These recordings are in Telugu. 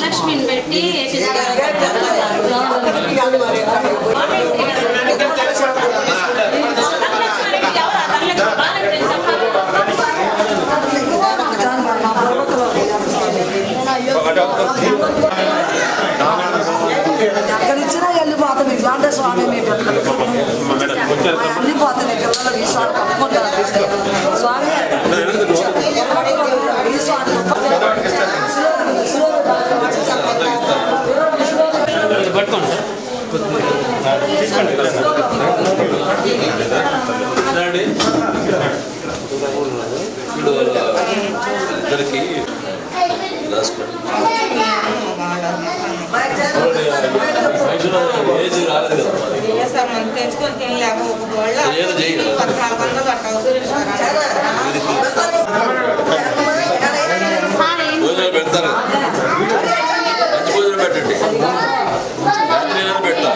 లక్ష్మిని పెట్టి ఎక్కడిచ్చినా వెళ్ళిపోతాం ఇలాంటి స్వామి వెళ్ళిపోతాం పిల్లలు ఈ స్వామి తప్పకుండా స్వామి ఈ స్వామి తెచ్చుకొని తినలేక భోజనాలు పెడతారు, మంచి భోజనం పెట్టండి. పెట్టా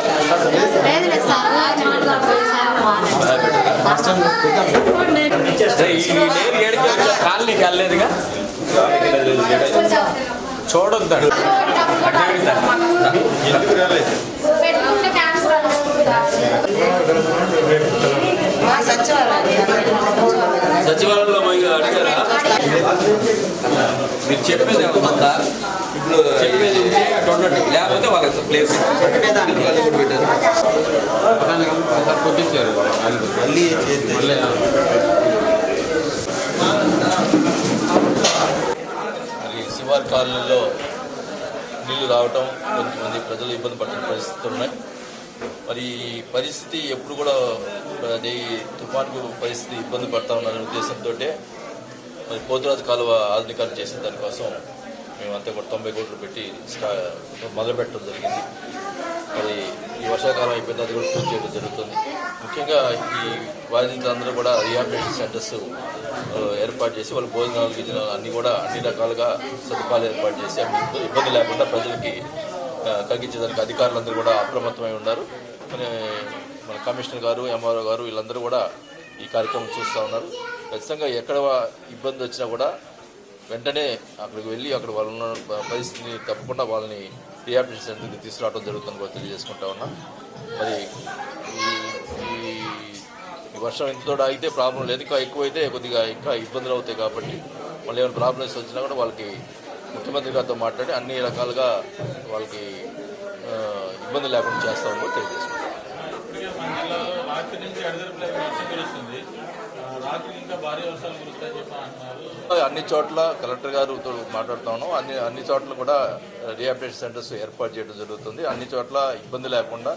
కాలనీకి వెళ్ళలేదుగా చూడొద్దాడు సచివాలయంలో అడిగారా? మీరు చెప్పేది ఏమన్నా ఇప్పుడు చెప్పేది ఉంటే అటు ఉండండి, లేకపోతే వాళ్ళకి ప్లేస్ పెట్టారు కొట్టించారు. మరి శివారు కాలనీలో నీళ్లు రావటం, కొంతమంది ప్రజలు ఇబ్బంది పడుతున్న పరిస్థితులు ఉన్నాయి. మరి ఈ పరిస్థితి ఎప్పుడు కూడా అది తుఫాను పరిస్థితి ఇబ్బంది పడతా ఉన్నారనే ఉద్దేశంతో మరి పోతురాజు కాలువ ఆధునీకరణ చేసిన దానికోసం మేమంతా కూడా 90 కోట్లు పెట్టి మొదలుపెట్టడం జరిగింది. మరి ఈ వర్షాకాలం అయిపోయింది, అది కూడా పూర్తి చేయడం జరుగుతుంది. ముఖ్యంగా ఈ బాధితులందరూ కూడా రీహాబిలిటేషన్ సెంటర్స్ ఏర్పాటు చేసి వాళ్ళ భోజనాలు గిజనాలు అన్ని రకాలుగా సదుపాయాలు ఏర్పాటు చేసి ఇబ్బంది లేకుండా ప్రజలకి కలిగించేదానికి అధికారులందరూ కూడా అప్రమత్తమై ఉన్నారు. మన కమిషనర్ గారు, ఎంఆర్ఓ గారు వీళ్ళందరూ కూడా ఈ కార్యక్రమం చూస్తూ ఉన్నారు. ఖచ్చితంగా ఎక్కడ ఇబ్బంది వచ్చినా కూడా వెంటనే అక్కడికి వెళ్ళి అక్కడ వాళ్ళు ఉన్న పరిస్థితిని తప్పకుండా వాళ్ళని రీహాబిలిటేషన్ సెంటర్కి తీసుకురావడం జరుగుతుందని కూడా తెలియజేసుకుంటా ఉన్నా. మరి ఈ వర్షం ఇంతతో ఆగితే ప్రాబ్లం లేదు, ఇంకా ఎక్కువైతే కొద్దిగా ఇంకా ఇబ్బందులు అవుతాయి. కాబట్టి మళ్ళీ ఏమైనా ప్రాబ్లమ్స్ వచ్చినా కూడా వాళ్ళకి ముఖ్యమంత్రి గారితో మాట్లాడి అన్ని రకాలుగా వాళ్ళకి ఇబ్బంది లేకుండా చేస్తామని కూడా తెలియజేసుకుంటాం. అన్ని చోట్ల కలెక్టర్ గారితో మాట్లాడుతూ ఉన్నాం. అన్ని చోట్ల కూడా రీహాబిలిటేషన్ సెంటర్స్ ఏర్పాటు చేయడం జరుగుతుంది. అన్ని చోట్ల ఇబ్బంది లేకుండా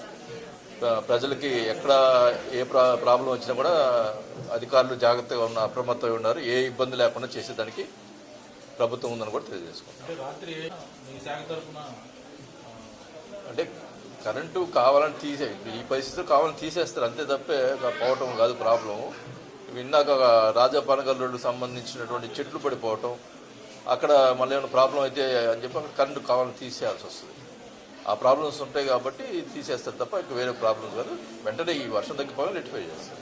ప్రజలకి ఎక్కడ ఏ ప్రాబ్లం వచ్చినా కూడా అధికారులు జాగ్రత్తగా అప్రమత్తమై ఉన్నారు. ఏ ఇబ్బంది లేకుండా చేసేదానికి ప్రభుత్వం ఉందని కూడా తెలియజేసుకుంటాం. అంటే కరెంటు కావాలని ఈ పరిస్థితులు కావాలని తీసేస్తారు, అంతే తప్పే పోవటం కాదు ప్రాబ్లం. ఇందాక రాజాపానగల్ రోడ్డుకు సంబంధించినటువంటి చెట్లు పడిపోవటం, అక్కడ మళ్ళీ ఏమైనా ప్రాబ్లం అయితే అని చెప్పి అక్కడ కరెంటు కావాలని తీసేయాల్సి వస్తుంది. ఆ ప్రాబ్లమ్స్ ఉంటాయి కాబట్టి తీసేస్తారు తప్ప ఇంకా వేరే ప్రాబ్లమ్స్ కాదు. వెంటనే ఈ వర్షం తగ్గిపోయి రెక్టిఫై చేస్తారు.